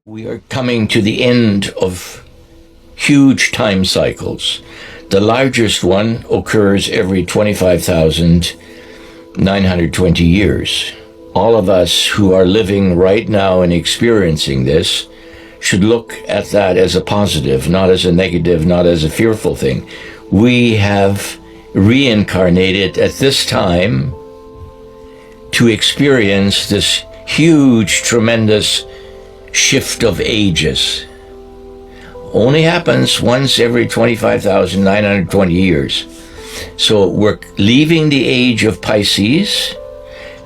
We are coming to the end of huge time cycles. The largest one occurs every 25,920 years. All of us who are living right now and experiencing this should look at that as a positive, not as a negative, not as a fearful thing. We have reincarnated at this time to experience this huge, tremendous shift of ages. Only happens once every 25,920 years. So we're leaving the age of Pisces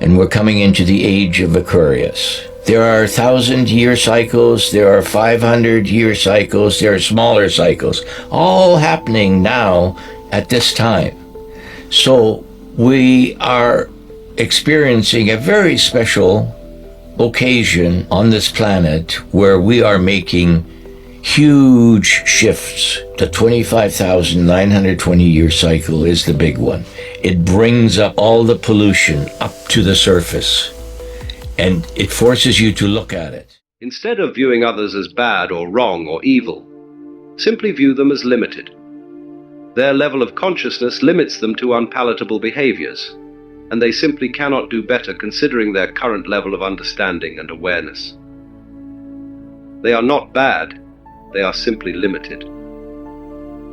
and we're coming into the age of Aquarius. There are 1,000-year cycles, there are 500-year cycles, there are smaller cycles, all happening now at this time. So we are experiencing a very special occasion on this planet where we are making huge shifts. The 25,920 year cycle is the big one. It brings up all the pollution up to the surface and it forces you to look at it. Instead of viewing others as bad or wrong or evil, simply view them as limited. Their level of consciousness limits them to unpalatable behaviors, and they simply cannot do better considering their current level of understanding and awareness. They are not bad, they are simply limited.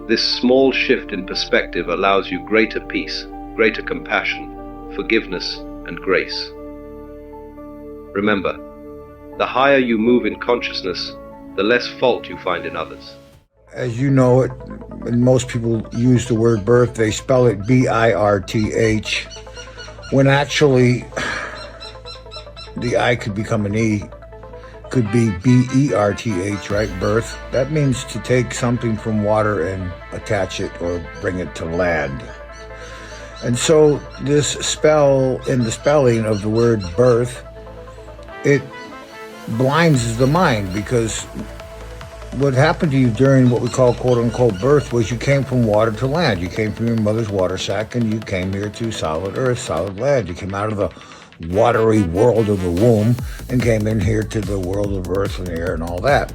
This small shift in perspective allows you greater peace, greater compassion, forgiveness, and grace. Remember, the higher you move in consciousness, the less fault you find in others. As you know it, when most people use the word birth, they spell it B-I-R-T-H. When actually, the I could become an E, could be B-E-R-T-H, right? Birth. That means to take something from water and attach it or bring it to land. And so this spell, in the spelling of the word birth, it blinds the mind, because what happened to you during what we call quote-unquote birth was you came from water to land. You came from your mother's water sac and you came here to solid earth, solid land. You came out of the watery world of the womb and came in here to the world of earth and air and all that.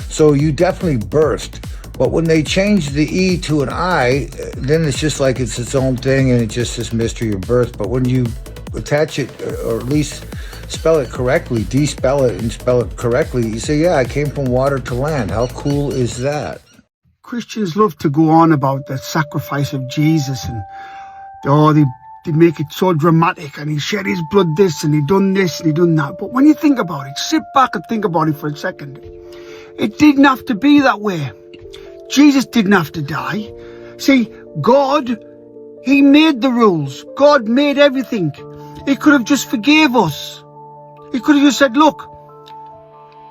So you definitely birthed. But when they change the E to an I, then it's just like it's its own thing and it's just this mystery of birth. But when you attach it, or at least spell it correctly, despell it and spell it correctly, you say, yeah, I came from water to land. How cool is that? Christians love to go on about the sacrifice of Jesus and they make it so dramatic, and he shed his blood this and he done this and he done that. But when you think about it, sit back and think about it for a second. It didn't have to be that way. Jesus didn't have to die. See, God, he made the rules. God made everything. He could have just forgave us. He could have just said, look,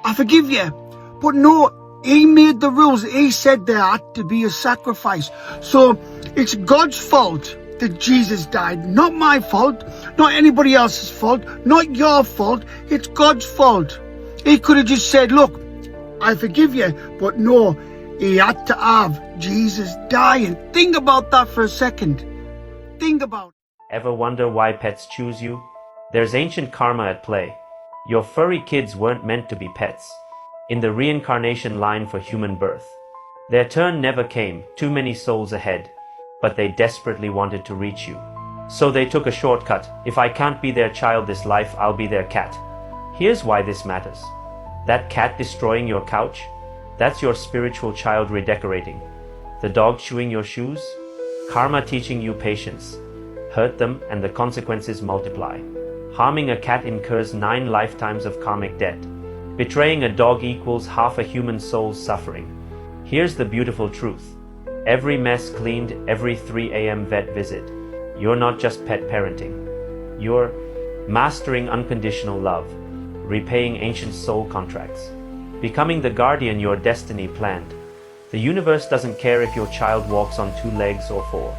I forgive you. But no, he made the rules. He said there had to be a sacrifice. So it's God's fault that Jesus died. Not my fault. Not anybody else's fault. Not your fault. It's God's fault. He could have just said, look, I forgive you. But no, he had to have Jesus die. And think about that for a second. Think about it. Ever wonder why pets choose you? There's ancient karma at play. Your furry kids weren't meant to be pets. In the reincarnation line for human birth, their turn never came, too many souls ahead, but they desperately wanted to reach you. So they took a shortcut. If I can't be their child this life, I'll be their cat. Here's why this matters. That cat destroying your couch, that's your spiritual child redecorating. The dog chewing your shoes, karma teaching you patience. Hurt them and the consequences multiply. Harming a cat incurs 9 lifetimes of karmic debt. Betraying a dog equals half a human soul's suffering. Here's the beautiful truth. Every mess cleaned, every 3 a.m. vet visit. You're not just pet parenting. You're mastering unconditional love, repaying ancient soul contracts, becoming the guardian your destiny planned. The universe doesn't care if your child walks on 2 legs or 4.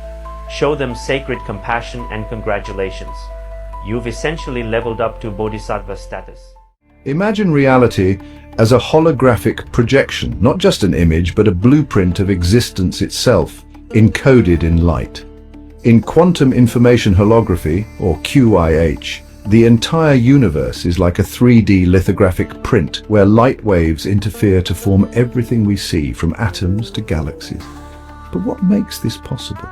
Show them sacred compassion and congratulations. You've essentially leveled up to Bodhisattva status. Imagine reality as a holographic projection, not just an image, but a blueprint of existence itself, encoded in light. In quantum information holography, or QIH, The entire universe is like a 3D lithographic print where light waves interfere to form everything we see, from atoms to galaxies. But what makes this possible?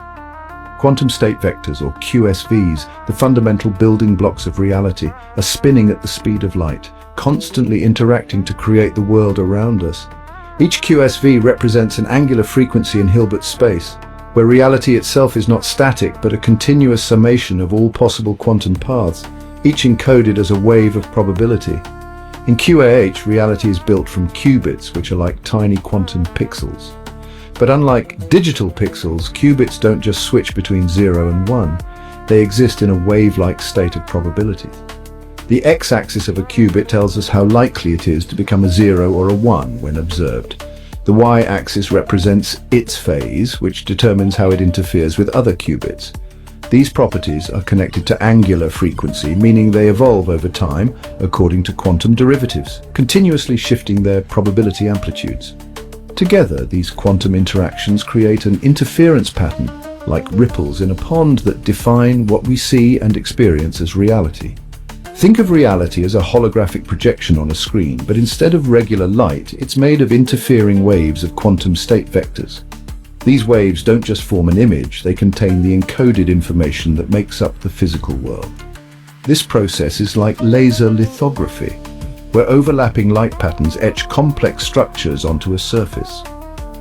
Quantum state vectors, or QSVs, the fundamental building blocks of reality, are spinning at the speed of light, constantly interacting to create the world around us. Each QSV represents an angular frequency in Hilbert space, where reality itself is not static but a continuous summation of all possible quantum paths, each encoded as a wave of probability. In QAH, reality is built from qubits, which are like tiny quantum pixels. But unlike digital pixels, qubits don't just switch between 0 and 1. They exist in a wave-like state of probabilities. The x-axis of a qubit tells us how likely it is to become a 0 or a 1 when observed. The y-axis represents its phase, which determines how it interferes with other qubits. These properties are connected to angular frequency, meaning they evolve over time according to quantum derivatives, continuously shifting their probability amplitudes. Together, these quantum interactions create an interference pattern, like ripples in a pond, that define what we see and experience as reality. Think of reality as a holographic projection on a screen, but instead of regular light, it's made of interfering waves of quantum state vectors. These waves don't just form an image, they contain the encoded information that makes up the physical world. This process is like laser lithography, where overlapping light patterns etch complex structures onto a surface.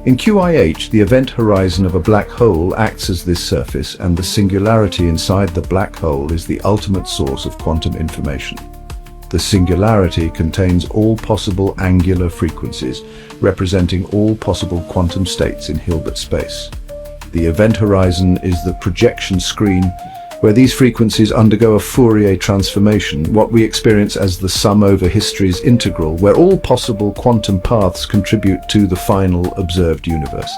In QIH, the event horizon of a black hole acts as this surface, and the singularity inside the black hole is the ultimate source of quantum information. The singularity contains all possible angular frequencies, representing all possible quantum states in Hilbert space. The event horizon is the projection screen, where these frequencies undergo a Fourier transformation, what we experience as the sum over history's integral, where all possible quantum paths contribute to the final observed universe.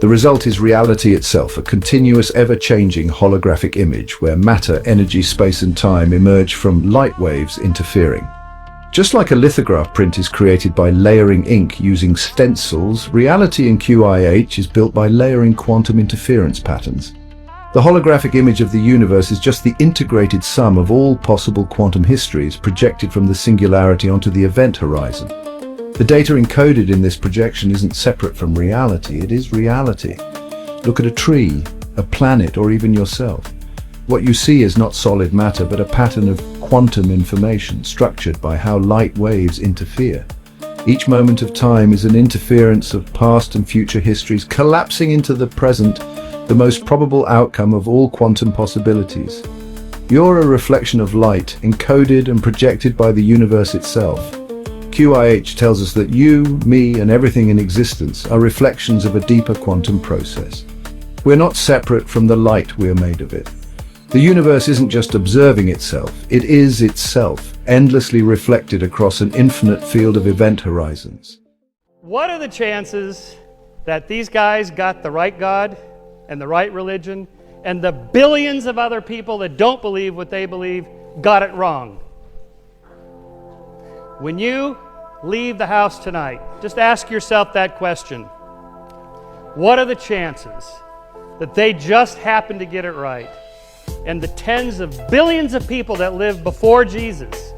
The result is reality itself, a continuous, ever-changing holographic image where matter, energy, space and time emerge from light waves interfering. Just like a lithograph print is created by layering ink using stencils, reality in QIH is built by layering quantum interference patterns. The holographic image of the universe is just the integrated sum of all possible quantum histories projected from the singularity onto the event horizon. The data encoded in this projection isn't separate from reality, it is reality. Look at a tree, a planet, or even yourself. What you see is not solid matter, but a pattern of quantum information structured by how light waves interfere. Each moment of time is an interference of past and future histories collapsing into the present, the most probable outcome of all quantum possibilities. You're a reflection of light, encoded and projected by the universe itself. QIH tells us that you, me, and everything in existence are reflections of a deeper quantum process. We're not separate from the light we are made of it. The universe isn't just observing itself, it is itself, endlessly reflected across an infinite field of event horizons. What are the chances that these guys got the right God and the right religion, and the billions of other people that don't believe what they believe got it wrong? When you leave the house tonight, just ask yourself that question. What are the chances that they just happened to get it right, and the tens of billions of people that lived before Jesus,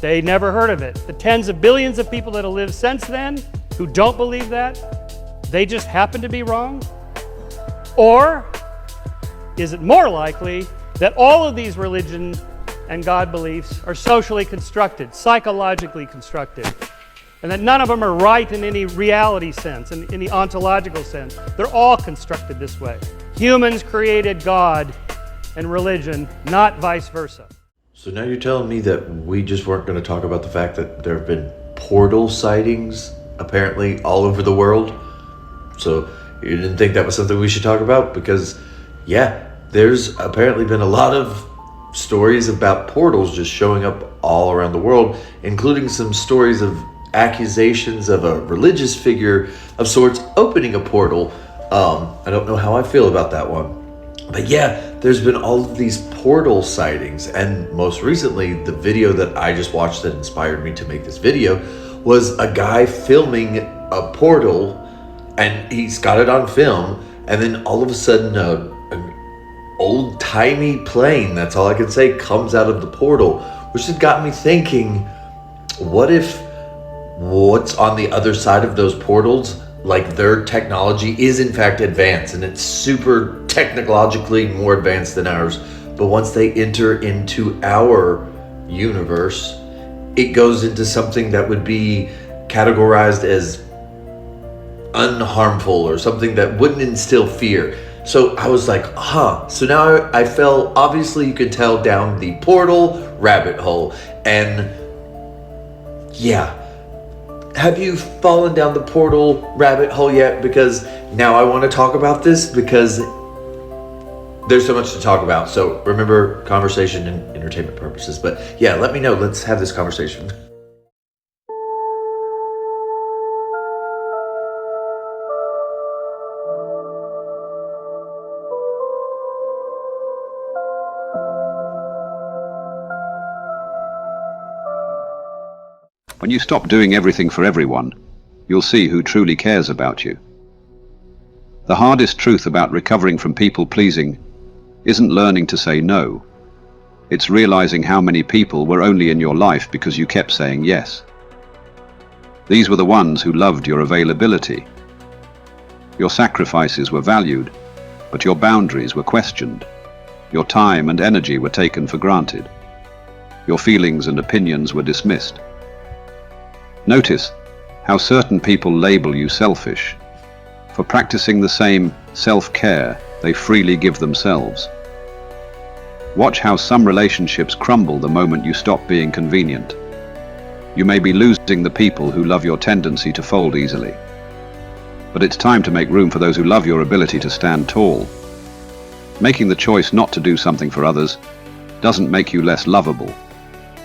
they never heard of it? The tens of billions of people that have lived since then who don't believe that, they just happen to be wrong? Or is it more likely that all of these religion and God beliefs are socially constructed, psychologically constructed, and that none of them are right in any reality sense, in any ontological sense? They're all constructed this way. Humans created God and religion, not vice versa. So now you're telling me that we just weren't going to talk about the fact that there have been portal sightings apparently all over the world? So you didn't think that was something we should talk about? Because yeah, there's apparently been a lot of stories about portals just showing up all around the world, including some stories of accusations of a religious figure of sorts opening a portal. I don't know how I feel about that one. But yeah, there's been all of these portal sightings, and most recently, the video that I just watched that inspired me to make this video was a guy filming a portal, and he's got it on film, and then all of a sudden old-timey plane, that's all I can say, comes out of the portal, which has got me thinking, what if what's on the other side of those portals, like their technology is in fact advanced and it's super technologically more advanced than ours, but once they enter into our universe, it goes into something that would be categorized as unharmful or something that wouldn't instill fear. So I was like, so now I fell, obviously you could tell, down the portal rabbit hole. And yeah, have you fallen down the portal rabbit hole yet? Because now I want to talk about this because there's so much to talk about. So remember, conversation and entertainment purposes. But yeah, let me know. Let's have this conversation. When you stop doing everything for everyone, you'll see who truly cares about you. The hardest truth about recovering from people-pleasing isn't learning to say no. It's realizing how many people were only in your life because you kept saying yes. These were the ones who loved your availability. Your sacrifices were valued, but your boundaries were questioned. Your time and energy were taken for granted. Your feelings and opinions were dismissed. Notice how certain people label you selfish. For practicing the same self-care they freely give themselves. Watch how some relationships crumble the moment you stop being convenient. You may be losing the people who love your tendency to fold easily. But it's time to make room for those who love your ability to stand tall. Making the choice not to do something for others doesn't make you less lovable.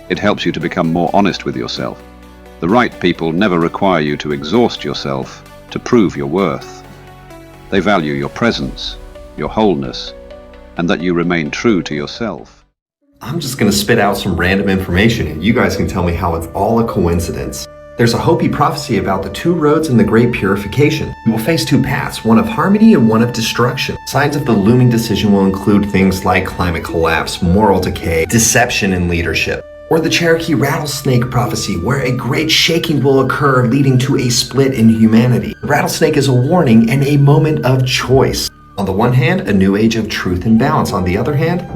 It helps you to become more honest with yourself. The right people never require you to exhaust yourself to prove your worth. They value your presence, your wholeness, and that you remain true to yourself. I'm just going to spit out some random information and you guys can tell me how it's all a coincidence. There's a Hopi prophecy about the two roads in the Great Purification. You will face two paths, one of harmony and one of destruction. Signs of the looming decision will include things like climate collapse, moral decay, deception in leadership. Or the Cherokee rattlesnake prophecy, where a great shaking will occur leading to a split in humanity. The rattlesnake is a warning and a moment of choice. On the one hand, a new age of truth and balance. On the other hand,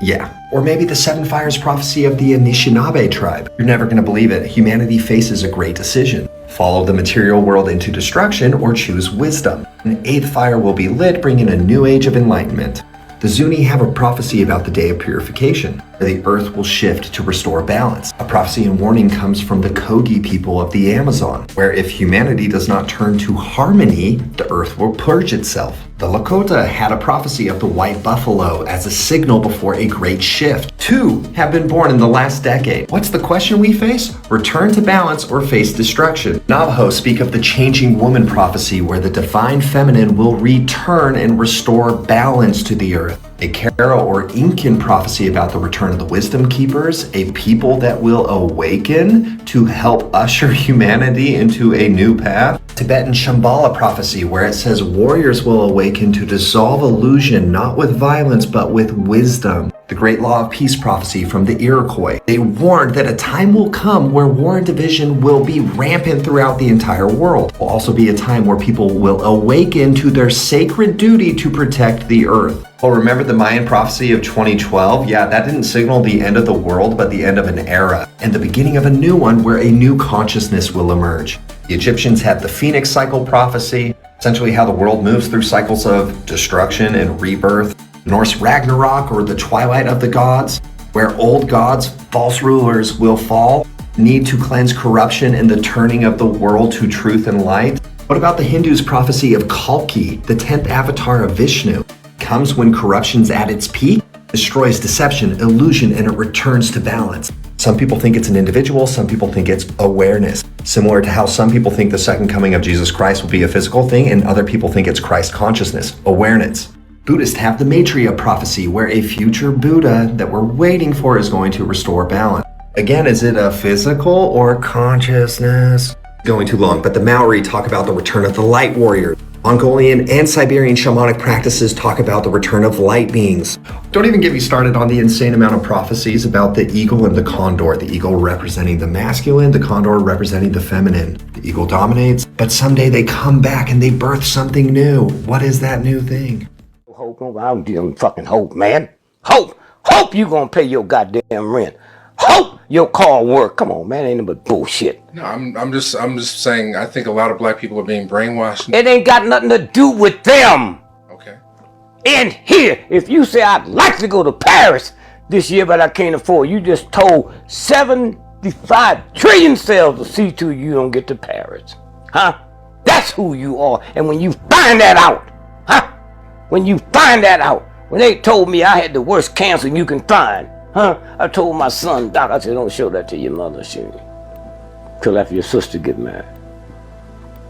yeah. Or maybe the Seven Fires prophecy of the Anishinaabe tribe. You're never going to believe it. Humanity faces a great decision. Follow the material world into destruction or choose wisdom. An eighth fire will be lit, bringing a new age of enlightenment. The Zuni have a prophecy about the day of purification, where the earth will shift to restore balance. A prophecy and warning comes from the Kogi people of the Amazon, where if humanity does not turn to harmony, the earth will purge itself. The Lakota had a prophecy of the white buffalo as a signal before a great shift. Two have been born in the last decade. What's the question we face? Return to balance or face destruction. Navajo speak of the changing woman prophecy, where the divine feminine will return and restore balance to the earth. A Kara or Incan prophecy about the return of the wisdom keepers, a people that will awaken to help usher humanity into a new path. Tibetan Shambhala prophecy, where it says warriors will awaken to dissolve illusion not with violence but with wisdom. The Great Law of Peace prophecy from the Iroquois. They warned that a time will come where war and division will be rampant throughout the entire world. It will also be a time where people will awaken to their sacred duty to protect the earth. Oh, remember the Mayan prophecy of 2012? Yeah, that didn't signal the end of the world, but the end of an era, and the beginning of a new one where a new consciousness will emerge. The Egyptians had the Phoenix cycle prophecy, essentially how the world moves through cycles of destruction and rebirth. Norse Ragnarok, or the Twilight of the Gods, where old gods, false rulers will fall, need to cleanse corruption and the turning of the world to truth and light. What about the Hindus' prophecy of Kalki, the 10th avatar of Vishnu? Comes when corruption's at its peak, destroys deception, illusion, and it returns to balance. Some people think it's an individual, some people think it's awareness. Similar to how some people think the second coming of Jesus Christ will be a physical thing, and other people think it's Christ consciousness, awareness. Buddhists have the Maitreya prophecy, where a future Buddha that we're waiting for is going to restore balance. Again, is it a physical or consciousness? Going too long, but the Maori talk about the return of the light warrior. Mongolian and Siberian shamanic practices talk about the return of light beings. Don't even get me started on the insane amount of prophecies about the eagle and the condor. The eagle representing the masculine, the condor representing the feminine. The eagle dominates, but someday they come back and they birth something new. What is that new thing? Hope, I'm dealing fucking hope, man. Hope you gonna pay your goddamn rent. Hope your car work. Come on, man, ain't no but bullshit. No, I'm just saying. I think a lot of black people are being brainwashed. It ain't got nothing to do with them. Okay. And here, if you say I'd like to go to Paris this year, but I can't afford, you just told 75 trillion cells to see to you don't get to Paris. Huh? That's who you are. And when you find that out, when you find that out, when they told me I had the worst cancer you can find, I told my son, Doc, I said, don't show that to your mother, till after your sister get married.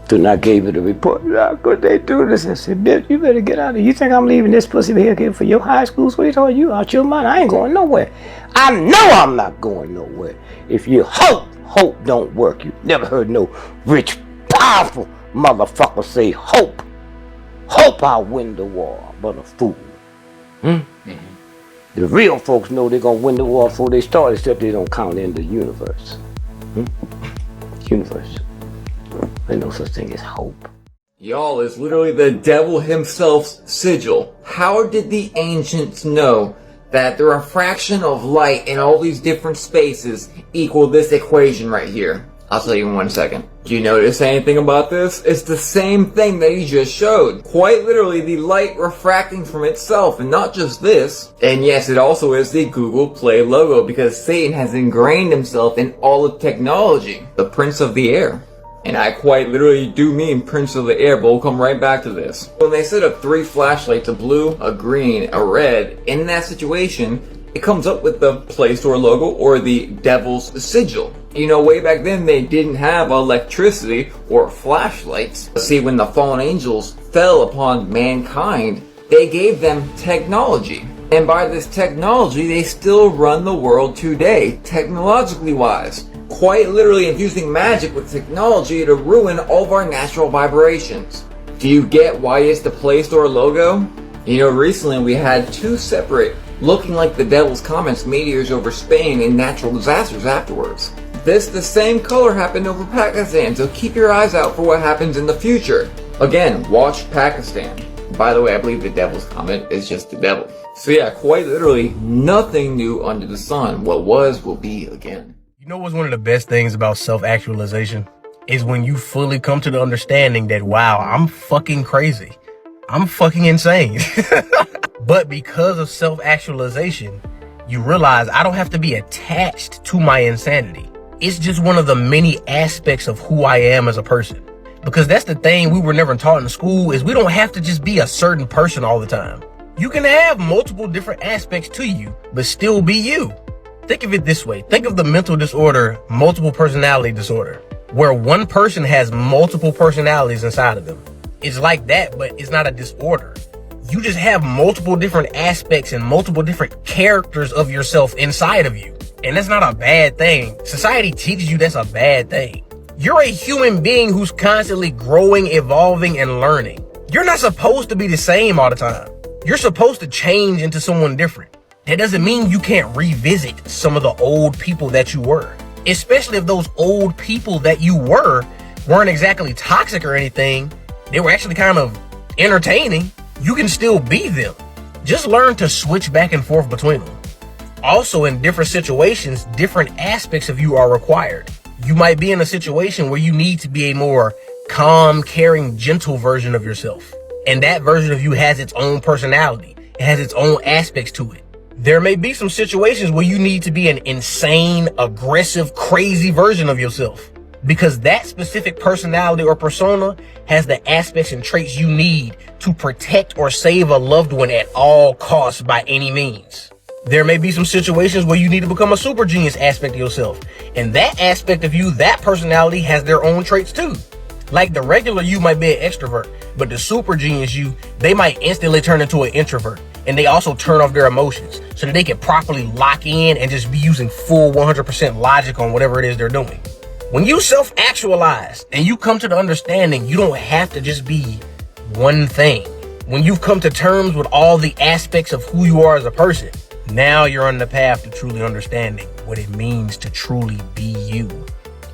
Then I gave it a report. How could they do this? I said, bitch, you better get out of here. You think I'm leaving this pussy here for your high school sweetheart? You out your mind. I ain't going nowhere. I know I'm not going nowhere. If you hope don't work. You never heard no rich, powerful motherfucker say hope. Hope I'll win the war, but a fool. The real folks know they're gonna win the war before they start, except they don't count in the universe. Universe. There's no such thing as hope. Y'all, it's literally the devil himself's sigil. How did the ancients know that the refraction of light in all these different spaces equal this equation right here? I'll tell you in 1 second. Do you notice anything about this? It's the same thing that he just showed. Quite literally the light refracting from itself, and not just this. And yes, it also is the Google Play logo, because Satan has ingrained himself in all of technology. The Prince of the Air. And I quite literally do mean Prince of the Air, but we'll come right back to this. When they set up 3 flashlights, a blue, a green, a red, in that situation, it comes up with the Play Store logo or the devil's sigil. You know, way back then they didn't have electricity or flashlights. See, when the fallen angels fell upon mankind, they gave them technology. And by this technology, they still run the world today, technologically wise. Quite literally infusing magic with technology to ruin all of our natural vibrations. Do you get why it's the Play Store logo? You know, recently we had 2 separate, looking like the devil's comments, meteors over Spain and natural disasters afterwards. The same color happened over Pakistan, so keep your eyes out for what happens in the future. Again, watch Pakistan. By the way, I believe the devil's comment is just the devil. So yeah, quite literally, nothing new under the sun. What was, will be again. You know what's one of the best things about self-actualization? Is when you fully come to the understanding that, wow, I'm fucking crazy. I'm fucking insane. But because of self-actualization, you realize I don't have to be attached to my insanity. It's just one of the many aspects of who I am as a person. Because that's the thing we were never taught in school, is we don't have to just be a certain person all the time. You can have multiple different aspects to you, but still be you. Think of it this way. Think of the mental disorder, multiple personality disorder, where one person has multiple personalities inside of them. It's like that, but it's not a disorder. You just have multiple different aspects and multiple different characters of yourself inside of you. And that's not a bad thing. Society teaches you that's a bad thing. You're a human being who's constantly growing, evolving, and learning. You're not supposed to be the same all the time. You're supposed to change into someone different. That doesn't mean you can't revisit some of the old people that you were. Especially if those old people that you weren't exactly toxic or anything. They were actually kind of entertaining. You can still be them. Just learn to switch back and forth between them. Also, in different situations, different aspects of you are required. You might be in a situation where you need to be a more calm, caring, gentle version of yourself. And that version of you has its own personality. It has its own aspects to it. There may be some situations where you need to be an insane, aggressive, crazy version of yourself. Because that specific personality or persona has the aspects and traits you need to protect or save a loved one at all costs by any means. There may be some situations where you need to become a super genius aspect of yourself. And that aspect of you, that personality has their own traits too. Like the regular you might be an extrovert, but the super genius you, they might instantly turn into an introvert. And they also turn off their emotions so that they can properly lock in and just be using full 100% logic on whatever it is they're doing. When you self-actualize and you come to the understanding you don't have to just be one thing. When you've come to terms with all the aspects of who you are as a person, now you're on the path to truly understanding what it means to truly be you.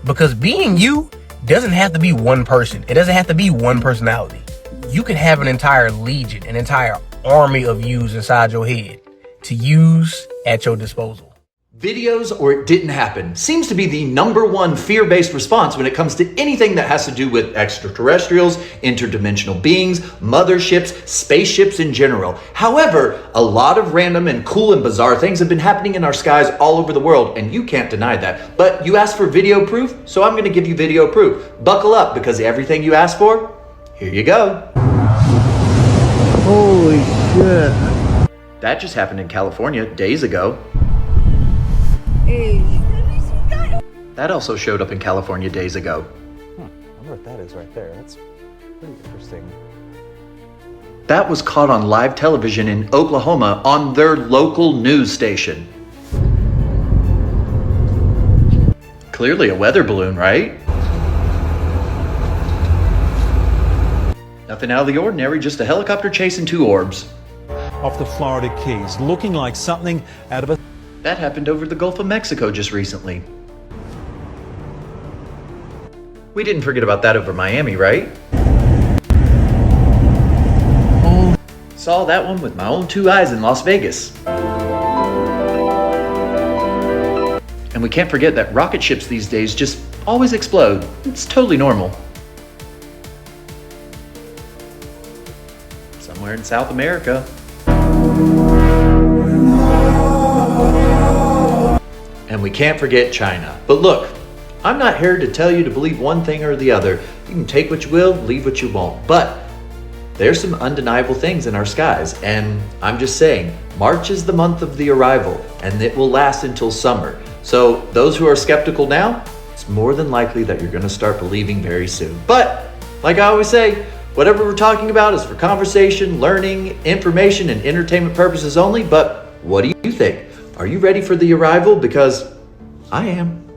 Because being you doesn't have to be one person. It doesn't have to be one personality. You can have an entire legion, an entire army of yous inside your head to use at your disposal. Videos or it didn't happen seems to be the #1 fear-based response when it comes to anything that has to do with extraterrestrials, interdimensional beings, motherships, spaceships in general. However, a lot of random and cool and bizarre things have been happening in our skies all over the world, and you can't deny that. But you asked for video proof, so I'm going to give you video proof. Buckle up, because everything you asked for, here you go. Holy shit. That just happened in California days ago. That also showed up in California days ago. I wonder what that is right there. That's pretty interesting. That was caught on live television in Oklahoma on their local news station. Clearly a weather balloon, right? Nothing out of the ordinary, just a helicopter chasing 2 orbs. Off the Florida Keys, looking like something out of a... That happened over the Gulf of Mexico just recently. We didn't forget about that over Miami, right? Oh, saw that one with my own 2 eyes in Las Vegas. And we can't forget that rocket ships these days just always explode. It's totally normal. Somewhere in South America. And we can't forget China. But look, I'm not here to tell you to believe one thing or the other. You can take what you will, leave what you won't. But there's some undeniable things in our skies. And I'm just saying, March is the month of the arrival, and it will last until summer. So those who are skeptical now, it's more than likely that you're going to start believing very soon. But like I always say, whatever we're talking about is for conversation, learning, information, and entertainment purposes only. But what do you think? Are you ready for the arrival? Because I am.